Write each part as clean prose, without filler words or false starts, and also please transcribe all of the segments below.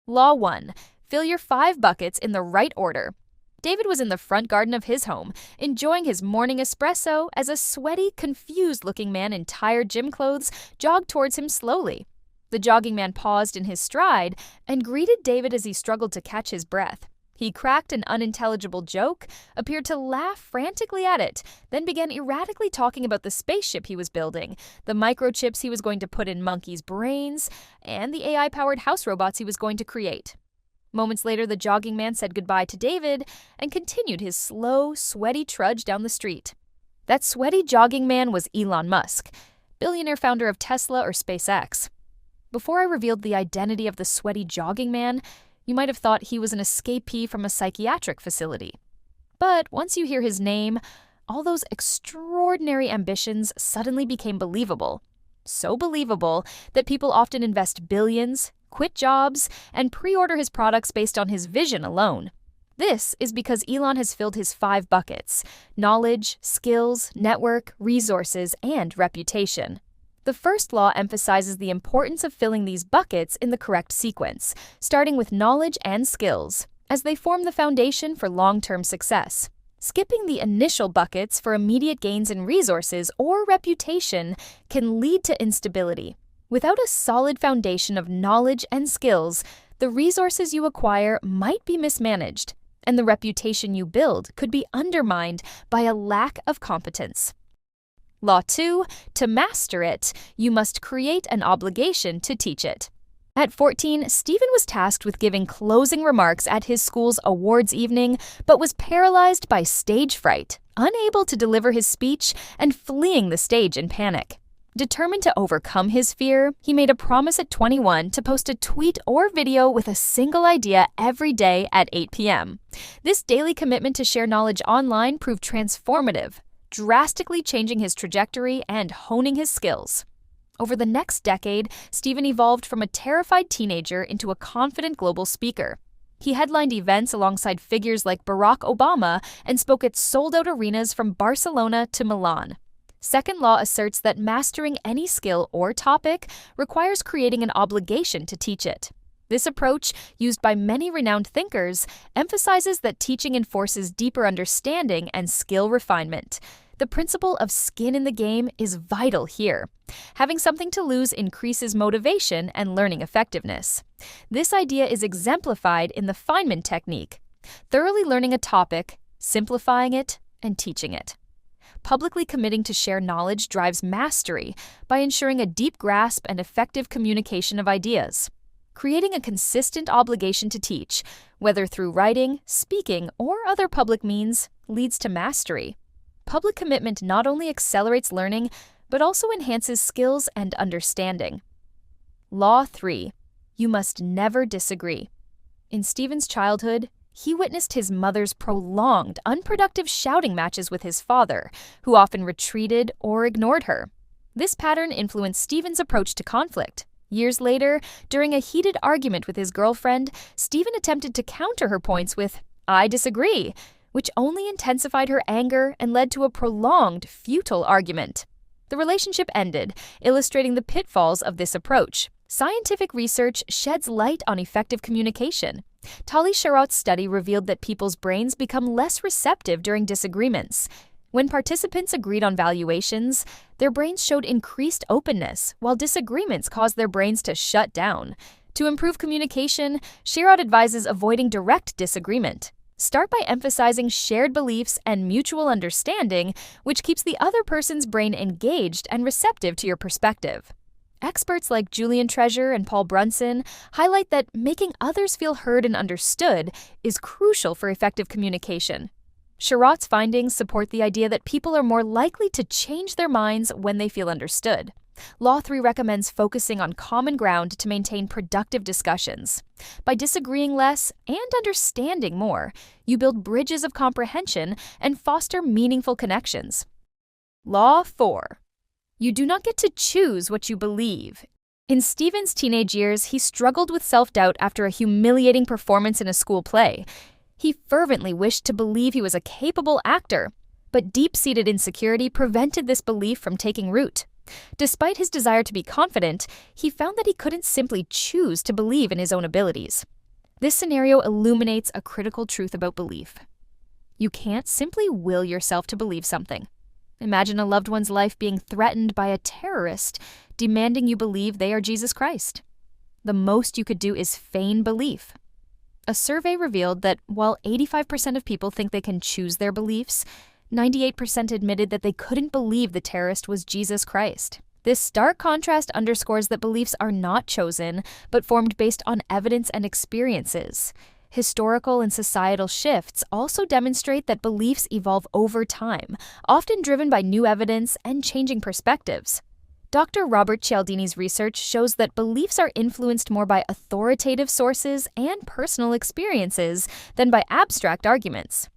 Law 1. Fill your 5 buckets in the right order. David was in the front garden of his home, enjoying his morning espresso as a sweaty, confused-looking man in tired gym clothes jogged towards him slowly. The jogging man paused in his stride and greeted David as he struggled to catch his breath. He cracked an unintelligible joke, appeared to laugh frantically at it, then began erratically talking about the spaceship he was building, the microchips he was going to put in monkeys' brains, and the AI-powered house robots he was going to create. Moments later, the jogging man said goodbye to David and continued his slow, sweaty trudge down the street. That sweaty jogging man was Elon Musk, billionaire founder of Tesla or SpaceX. Before I revealed the identity of the sweaty jogging man, you might have thought he was an escapee from a psychiatric facility. But once you hear his name, all those extraordinary ambitions suddenly became believable. So believable that people often invest billions, quit jobs, and pre-order his products based on his vision alone. This is because Elon has filled his 5 buckets: knowledge, skills, network, resources, and reputation. The first law emphasizes the importance of filling these buckets in the correct sequence, starting with knowledge and skills, as they form the foundation for long-term success. Skipping the initial buckets for immediate gains in resources or reputation can lead to instability. Without a solid foundation of knowledge and skills, the resources you acquire might be mismanaged, and the reputation you build could be undermined by a lack of competence. Law 2. To master it, you must create an obligation to teach it. At 14, Stephen was tasked with giving closing remarks at his school's awards evening, but was paralyzed by stage fright, unable to deliver his speech and fleeing the stage in panic. Determined to overcome his fear, he made a promise at 21 to post a tweet or video with a single idea every day at 8 p.m. This daily commitment to share knowledge online proved transformative, drastically changing his trajectory and honing his skills. Over the next decade, Stephen evolved from a terrified teenager into a confident global speaker. He headlined events alongside figures like Barack Obama and spoke at sold-out arenas from Barcelona to Milan. Second law asserts that mastering any skill or topic requires creating an obligation to teach it. This approach, used by many renowned thinkers, emphasizes that teaching enforces deeper understanding and skill refinement. The principle of skin in the game is vital here. Having something to lose increases motivation and learning effectiveness. This idea is exemplified in the Feynman technique: thoroughly learning a topic, simplifying it, and teaching it. Publicly committing to share knowledge drives mastery by ensuring a deep grasp and effective communication of ideas. Creating a consistent obligation to teach, whether through writing, speaking, or other public means, leads to mastery. Public commitment not only accelerates learning, but also enhances skills and understanding. Law 3. You must never disagree. In Stephen's childhood, he witnessed his mother's prolonged, unproductive shouting matches with his father, who often retreated or ignored her. This pattern influenced Stephen's approach to conflict. Years later, during a heated argument with his girlfriend, Stephen attempted to counter her points with, "I disagree," which only intensified her anger and led to a prolonged, futile argument. The relationship ended, illustrating the pitfalls of this approach. Scientific research sheds light on effective communication. Tali Sharot's study revealed that people's brains become less receptive during disagreements. When participants agreed on valuations, their brains showed increased openness, while disagreements caused their brains to shut down. To improve communication, Sharot advises avoiding direct disagreement. Start by emphasizing shared beliefs and mutual understanding, which keeps the other person's brain engaged and receptive to your perspective. Experts like Julian Treasure and Paul Brunson highlight that making others feel heard and understood is crucial for effective communication. Sharot's findings support the idea that people are more likely to change their minds when they feel understood. Law 3 recommends focusing on common ground to maintain productive discussions. By disagreeing less and understanding more, you build bridges of comprehension and foster meaningful connections. Law 4. You do not get to choose what you believe. In Stephen's teenage years, he struggled with self-doubt after a humiliating performance in a school play. He fervently wished to believe he was a capable actor, but deep-seated insecurity prevented this belief from taking root. Despite his desire to be confident, he found that he couldn't simply choose to believe in his own abilities. This scenario illuminates a critical truth about belief. You can't simply will yourself to believe something. Imagine a loved one's life being threatened by a terrorist demanding you believe they are Jesus Christ. The most you could do is feign belief. A survey revealed that while 85% of people think they can choose their beliefs, 98% admitted that they couldn't believe the terrorist was Jesus Christ. This stark contrast underscores that beliefs are not chosen, but formed based on evidence and experiences. Historical and societal shifts also demonstrate that beliefs evolve over time, often driven by new evidence and changing perspectives. Dr. Robert Cialdini's research shows that beliefs are influenced more by authoritative sources and personal experiences than by abstract arguments.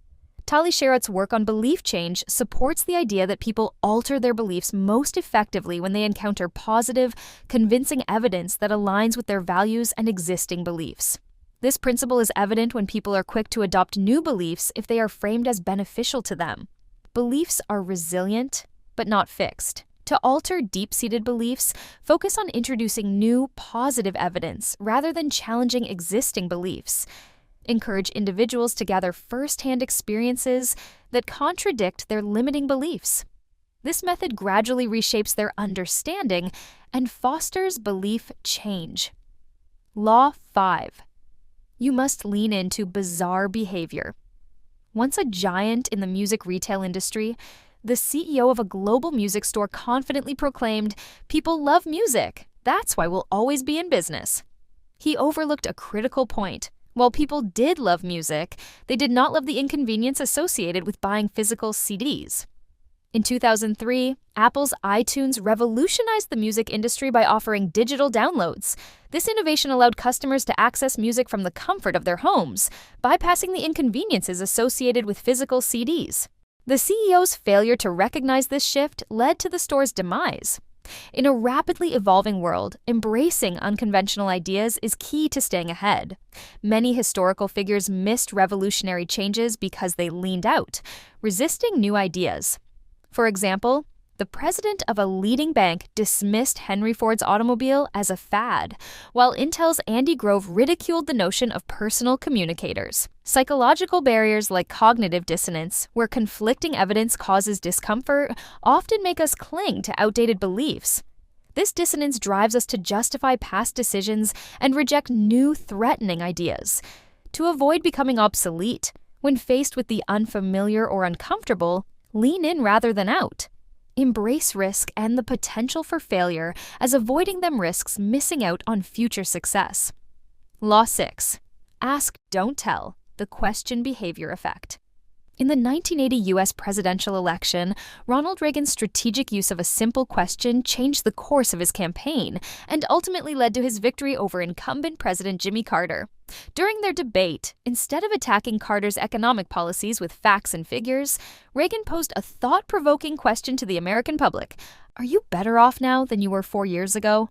Tali Sherratt's work on belief change supports the idea that people alter their beliefs most effectively when they encounter positive, convincing evidence that aligns with their values and existing beliefs. This principle is evident when people are quick to adopt new beliefs if they are framed as beneficial to them. Beliefs are resilient, but not fixed. To alter deep-seated beliefs, focus on introducing new, positive evidence rather than challenging existing beliefs. Encourage individuals to gather first-hand experiences that contradict their limiting beliefs. This method gradually reshapes their understanding and fosters belief change. Law 5. You must lean into bizarre behavior. Once a giant in the music retail industry, the CEO of a global music store confidently proclaimed, "People love music. That's why we'll always be in business." He overlooked a critical point. While people did love music, they did not love the inconvenience associated with buying physical CDs. In 2003, Apple's iTunes revolutionized the music industry by offering digital downloads. This innovation allowed customers to access music from the comfort of their homes, bypassing the inconveniences associated with physical CDs. The CEO's failure to recognize this shift led to the store's demise. In a rapidly evolving world, embracing unconventional ideas is key to staying ahead. Many historical figures missed revolutionary changes because they leaned out, resisting new ideas. For example, the president of a leading bank dismissed Henry Ford's automobile as a fad, while Intel's Andy Grove ridiculed the notion of personal communicators. Psychological barriers like cognitive dissonance, where conflicting evidence causes discomfort, often make us cling to outdated beliefs. This dissonance drives us to justify past decisions and reject new, threatening ideas. To avoid becoming obsolete, when faced with the unfamiliar or uncomfortable, lean in rather than out. Embrace risk and the potential for failure, as avoiding them risks missing out on future success. Law 6. Ask, don't tell. The question behavior effect. In the 1980 U.S. presidential election, Ronald Reagan's strategic use of a simple question changed the course of his campaign and ultimately led to his victory over incumbent President Jimmy Carter. During their debate, instead of attacking Carter's economic policies with facts and figures, Reagan posed a thought-provoking question to the American public: "Are you better off now than you were 4 years ago?"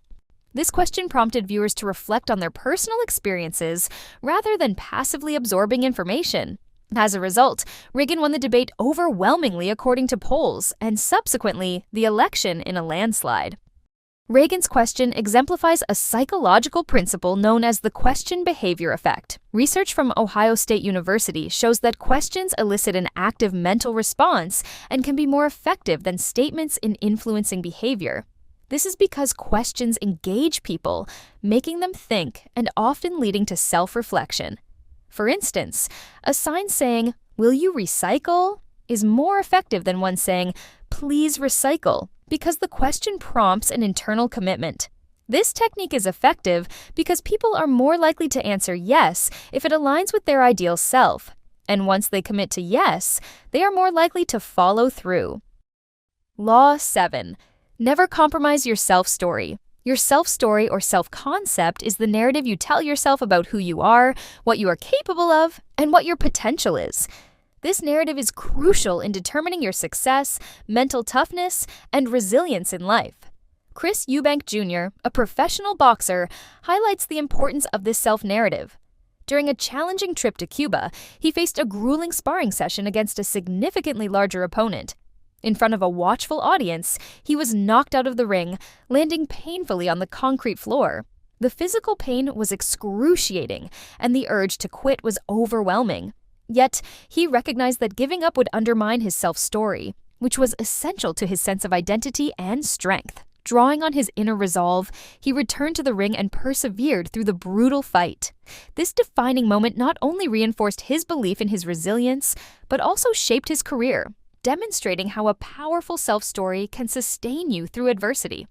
This question prompted viewers to reflect on their personal experiences rather than passively absorbing information. As a result, Reagan won the debate overwhelmingly according to polls, and subsequently, the election in a landslide. Reagan's question exemplifies a psychological principle known as the question behavior effect. Research from Ohio State University shows that questions elicit an active mental response and can be more effective than statements in influencing behavior. This is because questions engage people, making them think and often leading to self-reflection. For instance, a sign saying, "Will you recycle?" is more effective than one saying, "Please recycle," because the question prompts an internal commitment. This technique is effective because people are more likely to answer yes if it aligns with their ideal self. And once they commit to yes, they are more likely to follow through. Law 7. Never compromise your self-story. Your self-story or self-concept is the narrative you tell yourself about who you are, what you are capable of, and what your potential is. This narrative is crucial in determining your success, mental toughness, and resilience in life. Chris Eubank Jr., a professional boxer, highlights the importance of this self-narrative. During a challenging trip to Cuba, he faced a grueling sparring session against a significantly larger opponent. In front of a watchful audience, he was knocked out of the ring, landing painfully on the concrete floor. The physical pain was excruciating, and the urge to quit was overwhelming. Yet, he recognized that giving up would undermine his self-story, which was essential to his sense of identity and strength. Drawing on his inner resolve, he returned to the ring and persevered through the brutal fight. This defining moment not only reinforced his belief in his resilience, but also shaped his career, demonstrating how a powerful self-story can sustain you through adversity.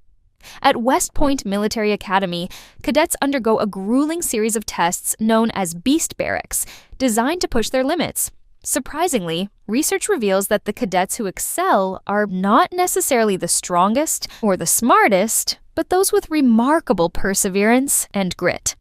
At West Point Military Academy, cadets undergo a grueling series of tests known as Beast Barracks, designed to push their limits. Surprisingly, research reveals that the cadets who excel are not necessarily the strongest or the smartest, but those with remarkable perseverance and grit.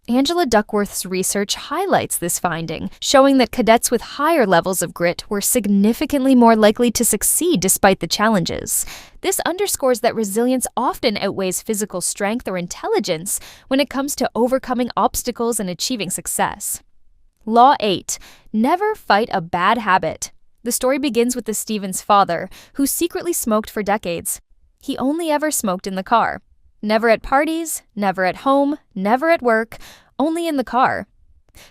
Angela Duckworth's research highlights this finding, showing that cadets with higher levels of grit were significantly more likely to succeed despite the challenges. This underscores that resilience often outweighs physical strength or intelligence when it comes to overcoming obstacles and achieving success. Law 8. Never fight a bad habit. The story begins with the Stevens' father, who secretly smoked for decades. He only ever smoked in the car. Never at parties, never at home, never at work, only in the car.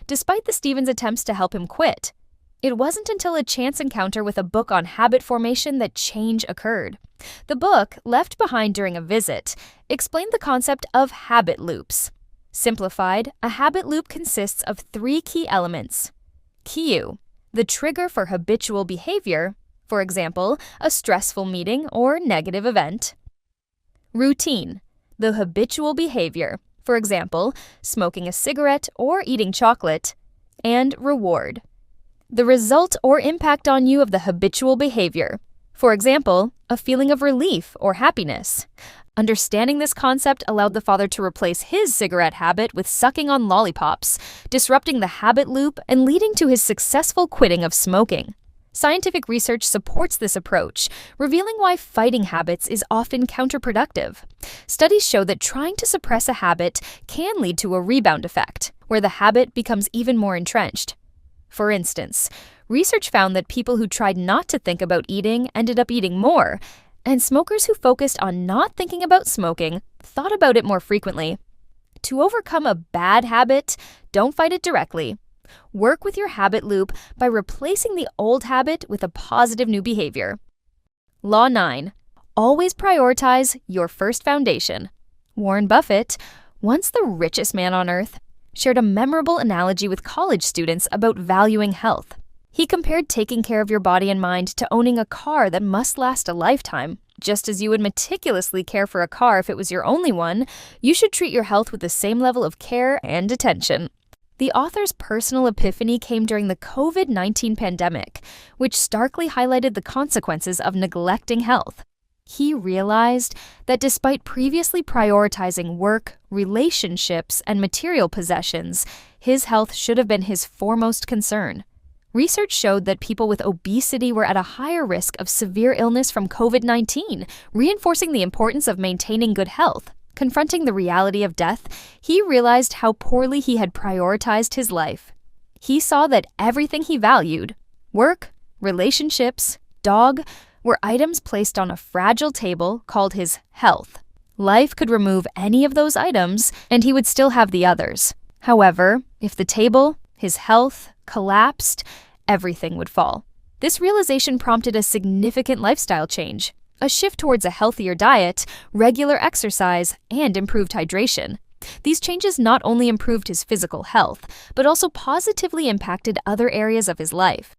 Despite the Stevens' attempts to help him quit, it wasn't until a chance encounter with a book on habit formation that change occurred. The book, left behind during a visit, explained the concept of habit loops. Simplified, a habit loop consists of 3 key elements. Cue, the trigger for habitual behavior, for example, a stressful meeting or negative event. Routine, the habitual behavior, for example, smoking a cigarette or eating chocolate. And reward, the result or impact on you of the habitual behavior, for example, a feeling of relief or happiness. Understanding this concept allowed the father to replace his cigarette habit with sucking on lollipops, disrupting the habit loop and leading to his successful quitting of smoking. Scientific research supports this approach, revealing why fighting habits is often counterproductive. Studies show that trying to suppress a habit can lead to a rebound effect, where the habit becomes even more entrenched. For instance, research found that people who tried not to think about eating ended up eating more, and smokers who focused on not thinking about smoking thought about it more frequently. To overcome a bad habit, don't fight it directly. Work with your habit loop by replacing the old habit with a positive new behavior. Law 9. Always prioritize your first foundation. Warren Buffett, once the richest man on earth, shared a memorable analogy with college students about valuing health. He compared taking care of your body and mind to owning a car that must last a lifetime. Just as you would meticulously care for a car if it was your only one, you should treat your health with the same level of care and attention. The author's personal epiphany came during the COVID-19 pandemic, which starkly highlighted the consequences of neglecting health. He realized that despite previously prioritizing work, relationships, and material possessions, his health should have been his foremost concern. Research showed that people with obesity were at a higher risk of severe illness from COVID-19, reinforcing the importance of maintaining good health. Confronting the reality of death, he realized how poorly he had prioritized his life. He saw that everything he valued, work, relationships, dog, were items placed on a fragile table called his health. Life could remove any of those items, and he would still have the others. However, if the table, his health, collapsed, everything would fall. This realization prompted a significant lifestyle change, a shift towards a healthier diet, regular exercise, and improved hydration. These changes not only improved his physical health, but also positively impacted other areas of his life.